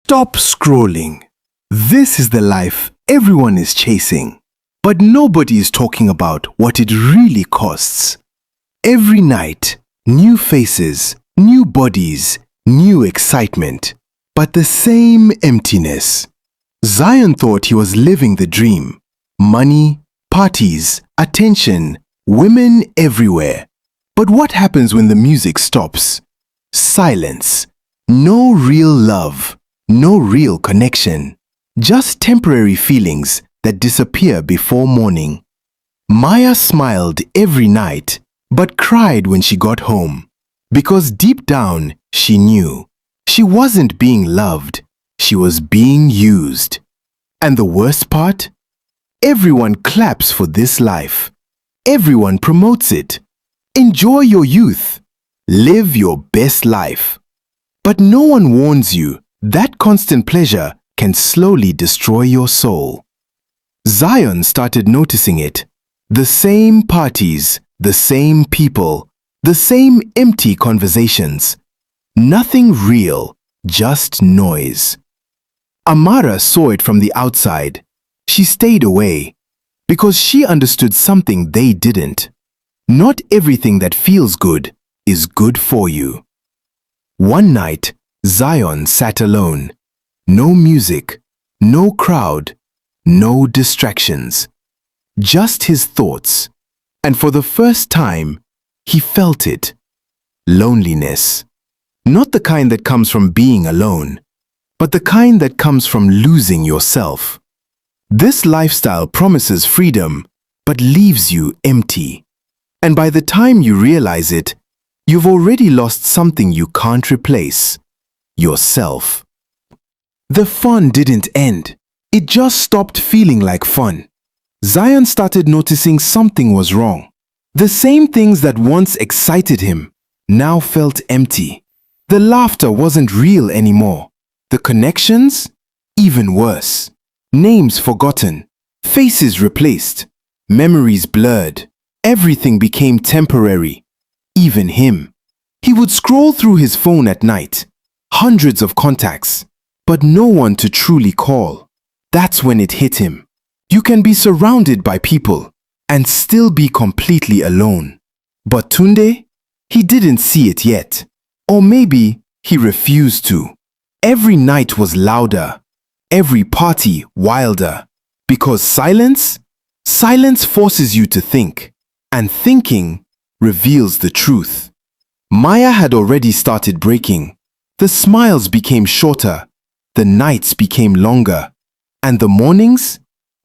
Stop scrolling. This is the life everyone is chasing. But nobody is talking about what it really costs. Every night, new faces, new bodies, new excitement. But the same emptiness. Zion thought he was living the dream. Money, parties, attention, women everywhere. But what happens when the music stops? Silence. No real love. No real connection. Just temporary feelings that disappear before morning. Maya smiled every night, but cried when she got home. Because deep down, she knew. She wasn't being loved. She was being used. And the worst part? Everyone claps for this life. Everyone promotes it. Enjoy your youth. Live your best life. But no one warns you that constant pleasure can slowly destroy your soul. Zion started noticing it. The same parties, the same people, the same empty conversations. Nothing real, just noise. Amara saw it from the outside. She stayed away because she understood something they didn't. Not everything that feels good is good for you. One night, Zion sat alone. No music, no crowd, no distractions. Just his thoughts. And for the first time, he felt it. Loneliness. Not the kind that comes from being alone, but the kind that comes from losing yourself. This lifestyle promises freedom, but leaves you empty. And by the time you realize it, you've already lost something you can't replace. Yourself. The fun didn't end. It just stopped feeling like fun. Zion started noticing something was wrong. The same things that once excited him now felt empty. The laughter wasn't real anymore. The connections? Even worse. Names forgotten. Faces replaced. Memories blurred. Everything became temporary. Even him. He would scroll through his phone at night. Hundreds of contacts, but no one to truly call. That's when it hit him. You can be surrounded by people and still be completely alone. But Tunde? He didn't see it yet. Or maybe he refused to. Every night was louder. Every party wilder. Because silence forces you to think. And thinking reveals the truth. Maya had already started breaking. The smiles became shorter, the nights became longer, and the mornings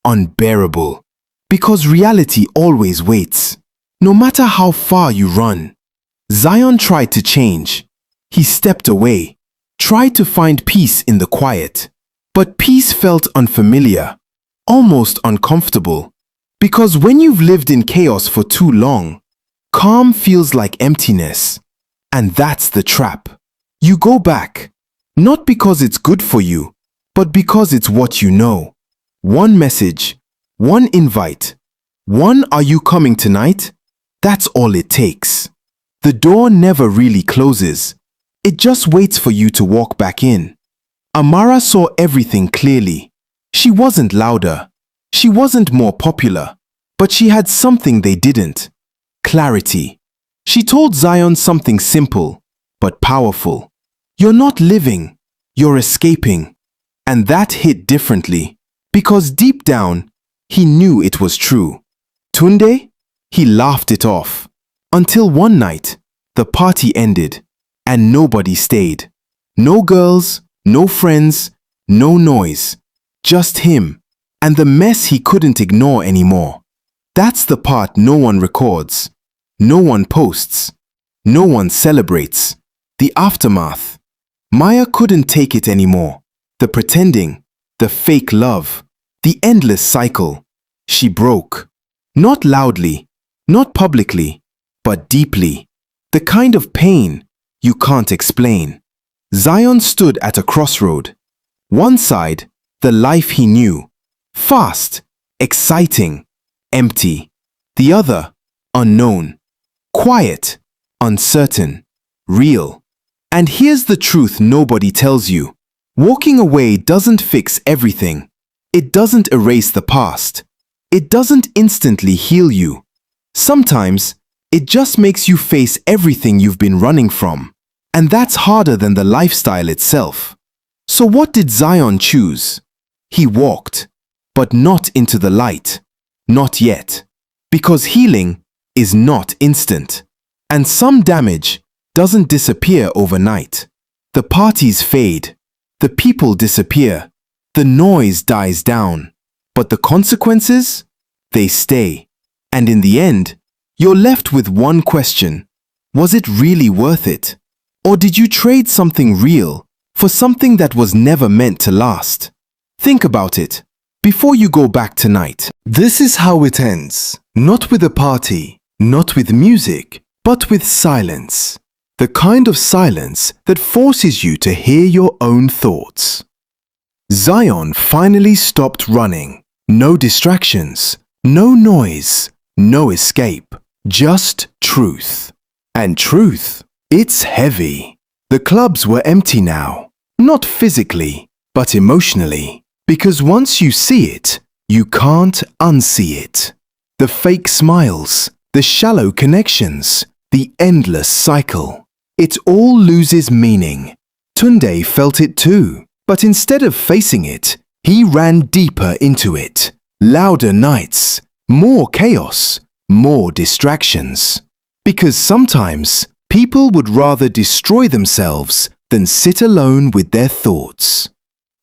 unbearable. Because reality always waits, no matter how far you run. Zion tried to change. He stepped away, tried to find peace in the quiet. But peace felt unfamiliar, almost uncomfortable. Because when you've lived in chaos for too long, calm feels like emptiness. And that's the trap. You go back, not because it's good for you, but because it's what you know. One message, one invite, one "Are you coming tonight?" That's all it takes. The door never really closes. It just waits for you to walk back in. Amara saw everything clearly. She wasn't louder. She wasn't more popular. But she had something they didn't. Clarity. She told Zion something simple, but powerful. You're not living, you're escaping. And that hit differently, because deep down, he knew it was true. Tunde? He laughed it off. Until one night, the party ended, and nobody stayed. No girls, no friends, no noise. Just him, and the mess he couldn't ignore anymore. That's the part no one records. No one posts. No one celebrates. The aftermath. Maya couldn't take it anymore. The pretending, the fake love, the endless cycle. She broke. Not loudly, not publicly, but deeply. The kind of pain you can't explain. Zion stood at a crossroad. One side, the life he knew. Fast, exciting, empty. The other, unknown. Quiet, uncertain, real. And here's the truth nobody tells you. Walking away doesn't fix everything. It doesn't erase the past. It doesn't instantly heal you. Sometimes, it just makes you face everything you've been running from. And that's harder than the lifestyle itself. So what did Zion choose? He walked, but not into the light. Not yet. Because healing is not instant. And some damage doesn't disappear overnight. The parties fade. The people disappear. The noise dies down. But the consequences? They stay. And in the end, you're left with one question. Was it really worth it? Or did you trade something real for something that was never meant to last? Think about it before you go back tonight. This is how it ends. Not with a party, not with music, but with silence. The kind of silence that forces you to hear your own thoughts. Zion finally stopped running. No distractions, no noise, no escape. Just truth. And truth, it's heavy. The clubs were empty now. Not physically, but emotionally. Because once you see it, you can't unsee it. The fake smiles, the shallow connections, the endless cycle. It all loses meaning. Tunde felt it too. But instead of facing it, he ran deeper into it. Louder nights, more chaos, more distractions. Because sometimes people would rather destroy themselves than sit alone with their thoughts.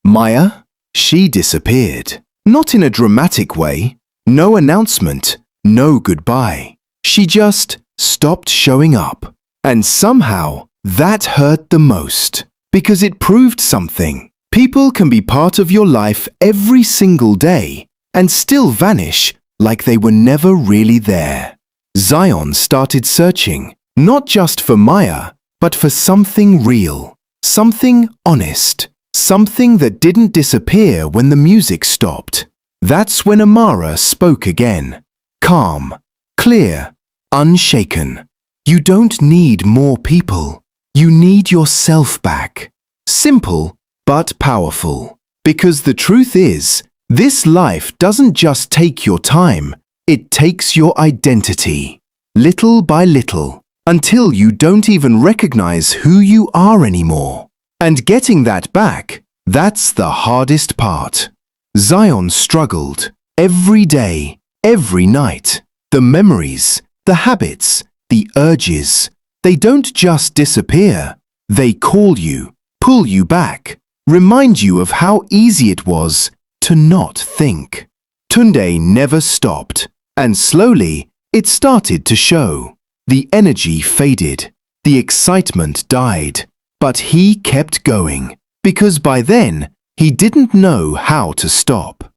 Maya, she disappeared. Not in a dramatic way. No announcement, no goodbye. She just stopped showing up. And somehow that hurt the most. Because it proved something. People can be part of your life every single day and still vanish like they were never really there. Zion started searching, not just for Maya, but for something real, something honest, something that didn't disappear when the music stopped. That's when Amara spoke again. Calm, clear, unshaken. You don't need more people. You need yourself back. Simple, but powerful. Because the truth is, this life doesn't just take your time, it takes your identity. Little by little, until you don't even recognize who you are anymore. And getting that back, that's the hardest part. Zion struggled. Every day, every night. The memories, the habits, the urges, they don't just disappear. They call you, pull you back, remind you of how easy it was to not think. Tunde never stopped, and slowly it started to show. The energy faded, the excitement died, but he kept going, because by then he didn't know how to stop.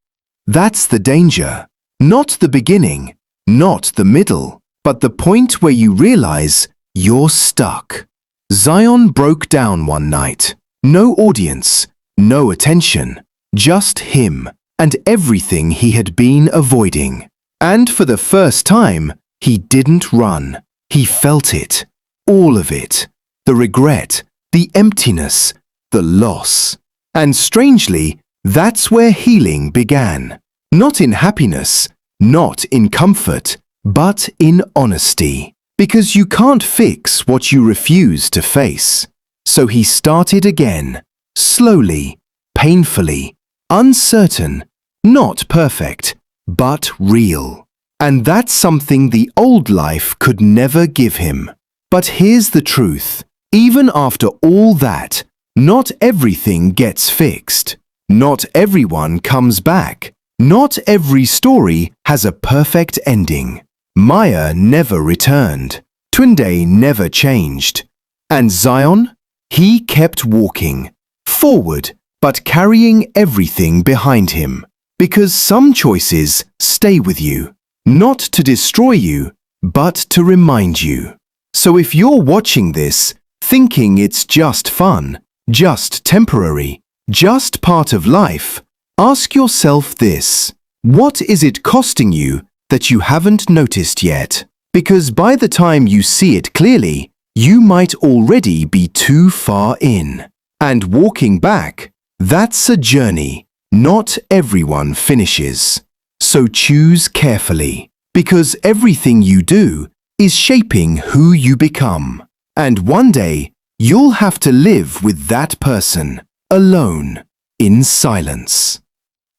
That's the danger. Not the beginning, not the middle, but the point where you realize you're stuck. Zion broke down one night. No audience, no attention, just him and everything he had been avoiding. And for the first time, he didn't run. He felt it, all of it. The regret, the emptiness, the loss. And strangely, that's where healing began. Not in happiness, not in comfort, but in honesty. Because you can't fix what you refuse to face. So he started again, slowly, painfully, uncertain, not perfect, but real. And that's something the old life could never give him. But here's the truth. Even after all that, not everything gets fixed. Not everyone comes back. Not every story has a perfect ending. Maya never returned. Tunde never changed. And Zion? He kept walking, forward, but carrying everything behind him. Because some choices stay with you, not to destroy you, but to remind you. So if you're watching this, thinking it's just fun, just temporary, just part of life, ask yourself this. What is it costing you that you haven't noticed yet? Because by the time you see it clearly, you might already be too far in. And walking back, That's a journey not everyone finishes. So choose carefully, because everything you do is shaping who you become. And one day, you'll have to live with that person, alone, in silence.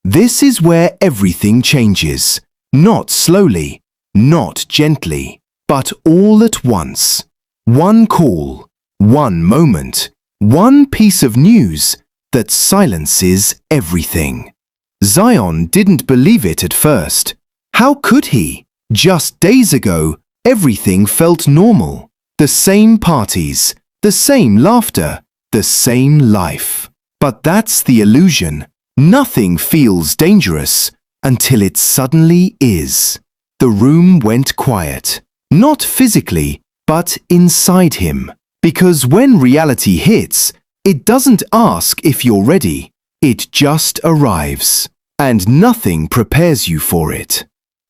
This is where everything changes, not slowly, not gently, but all at once. One call, one moment, one piece of news that silences everything. Zion didn't believe it at first. How could he? Just days ago, everything felt normal. The same parties, the same laughter, the same life. But that's the illusion. Nothing feels dangerous until it suddenly is. The room went quiet, not physically, but inside him. Because when reality hits, it doesn't ask if you're ready. It just arrives. And nothing prepares you for it.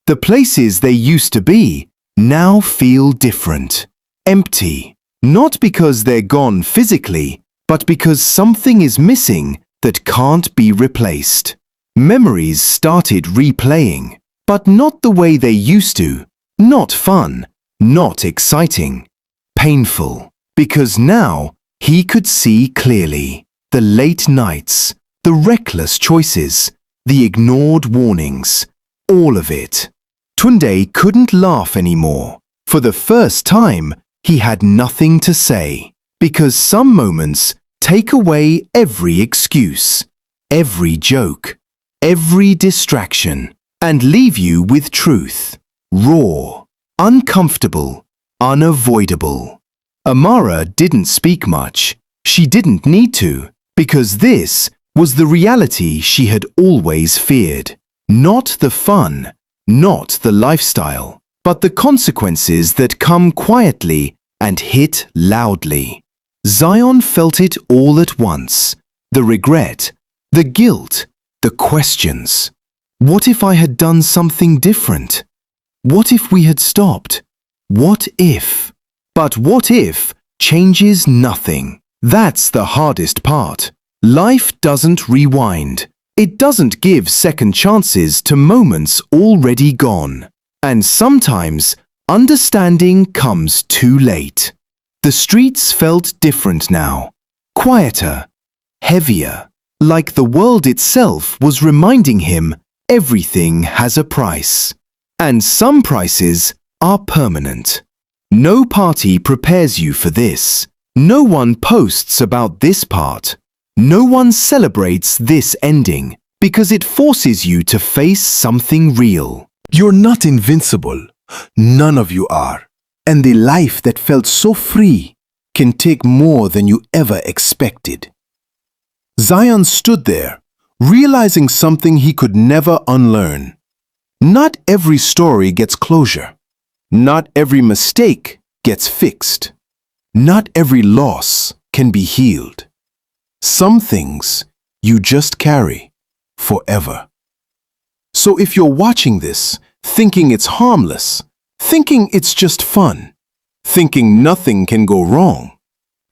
The places they used to be now feel different. Empty. Not because they're gone physically, but because something is missing that can't be replaced. Memories started replaying, but not the way they used to. Not fun, not exciting. Painful. Because now he could see clearly. The late nights, the reckless choices, the ignored warnings, all of it. Tunde couldn't laugh anymore. For the first time, he had nothing to say. Because some moments take away every excuse, every joke, every distraction, and leave you with truth. Raw, uncomfortable, unavoidable. Amara didn't speak much. She didn't need to, because this was the reality she had always feared. Not the fun, not the lifestyle, but the consequences that come quietly and hit loudly. Zion felt it all at once. The regret, the guilt, the questions. What if I had done something different? What if we had stopped? What if? But what if changes nothing? That's the hardest part. Life doesn't rewind. It doesn't give second chances to moments already gone. And sometimes understanding comes too late. The streets felt different now. Quieter, heavier. Like the world itself was reminding him everything has a price. And some prices are permanent. No party prepares you for this. No one posts about this part. No one celebrates this ending because it forces you to face something real. You're not invincible. None of you are. And the life that felt so free can take more than you ever expected. Zion stood there, realizing something he could never unlearn. Not every story gets closure. Not every mistake gets fixed. Not every loss can be healed. Some things you just carry forever. So if you're watching this, thinking it's harmless, thinking it's just fun, thinking nothing can go wrong,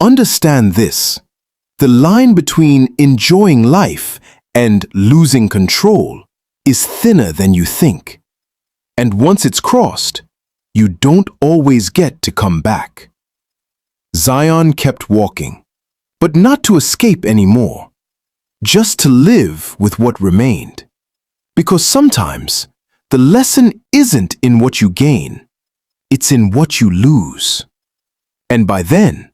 understand this. The line between enjoying life and losing control is thinner than you think. And once it's crossed, you don't always get to come back. Zion kept walking, but not to escape anymore, just to live with what remained. Because sometimes the lesson isn't in what you gain, it's in what you lose. And by then,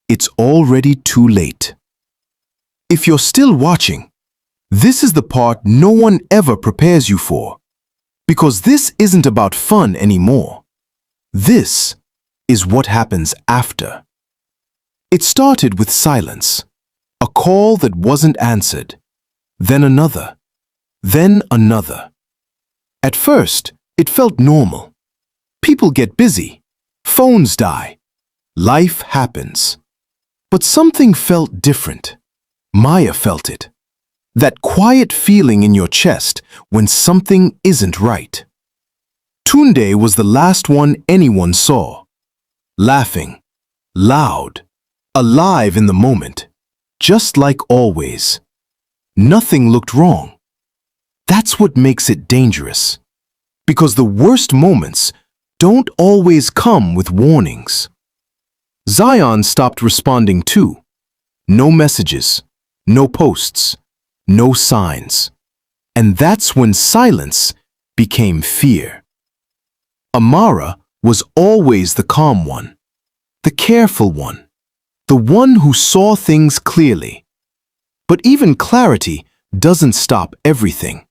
it's already too late. If you're still watching, this is the part no one ever prepares you for. Because this isn't about fun anymore. This is what happens after. It started with silence, a call that wasn't answered, then another, then another. At first, it felt normal. People get busy, phones die, life happens. But something felt different. Maya felt it. That quiet feeling in your chest when something isn't right. Tunde was the last one anyone saw. Laughing, loud, alive in the moment, just like always. Nothing looked wrong. That's what makes it dangerous. Because the worst moments don't always come with warnings. Zion stopped responding too. No messages, no posts, no signs. And that's when silence became fear. Amara was always the calm one, the careful one, the one who saw things clearly. But even clarity doesn't stop everything.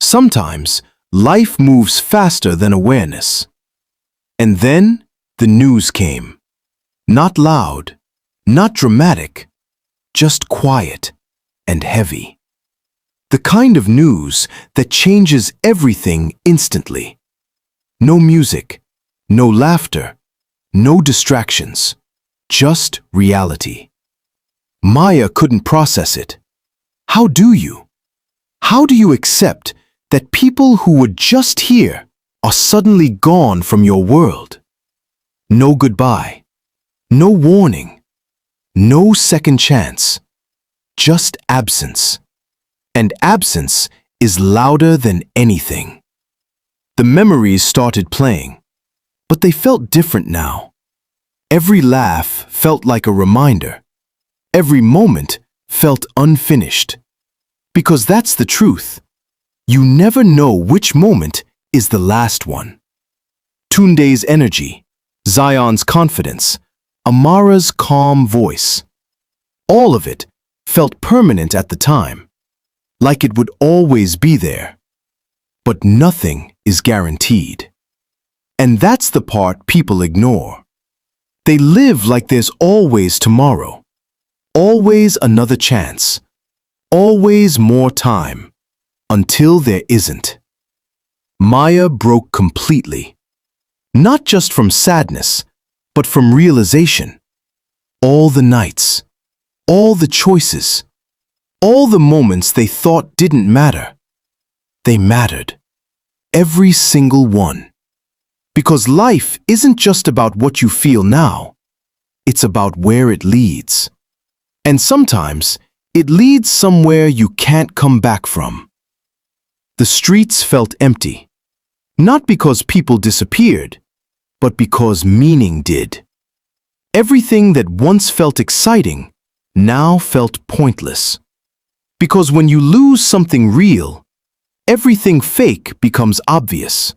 Sometimes life moves faster than awareness. And then the news came. Not loud, not dramatic, just quiet and heavy. The kind of news that changes everything instantly. No music, no laughter, no distractions, just reality. Maya couldn't process it. How do you? How do you accept that people who were just here are suddenly gone from your world? No goodbye, no warning, no second chance, just absence. And absence is louder than anything. The memories started playing, but they felt different now. Every laugh felt like a reminder. Every moment felt unfinished. Because that's the truth. You never know which moment is the last one. Tunde's energy, Zion's confidence, Amara's calm voice. All of it felt permanent at the time, like it would always be there. But nothing is guaranteed. And that's the part people ignore. They live like there's always tomorrow, always another chance, always more time, until there isn't. Maya broke completely, not just from sadness, but from realization. All the nights, all the choices, all the moments they thought didn't matter. They mattered. Every single one. Because life isn't just about what you feel now. It's about where it leads. And sometimes it leads somewhere you can't come back from. The streets felt empty. Not because people disappeared, but because meaning did. Everything that once felt exciting now felt pointless. Because when you lose something real, everything fake becomes obvious.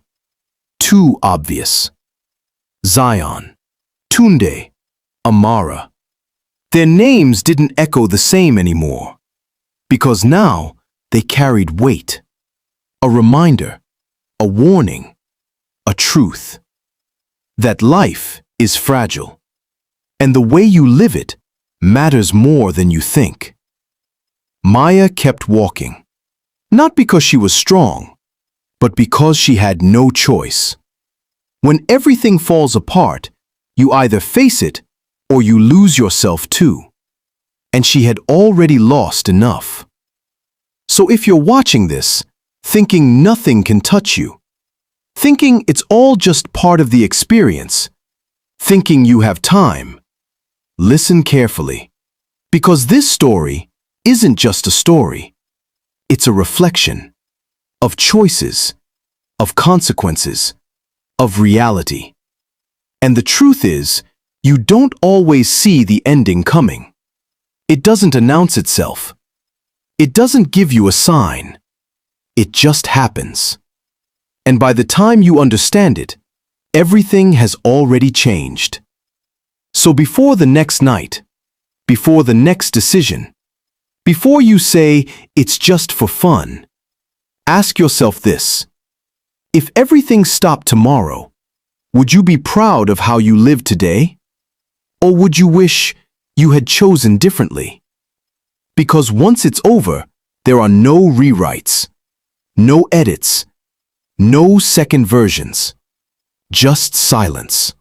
Too obvious. Zion, Tunde, Amara. Their names didn't echo the same anymore. Because now they carried weight. A reminder, a warning, a truth. That life is fragile. And the way you live it matters more than you think. Maya kept walking. Not because she was strong, but because she had no choice. When everything falls apart, you either face it or you lose yourself too. And she had already lost enough. So if you're watching this, thinking nothing can touch you, thinking it's all just part of the experience, thinking you have time, listen carefully. Because this story isn't just a story. It's a reflection of choices, of consequences, of reality. And the truth is, you don't always see the ending coming. It doesn't announce itself. It doesn't give you a sign. It just happens. And by the time you understand it, everything has already changed. So before the next night, before the next decision, before you say it's just for fun, ask yourself this. If everything stopped tomorrow, would you be proud of how you live today? Or would you wish you had chosen differently? Because once it's over, there are no rewrites, no edits, no second versions, just silence.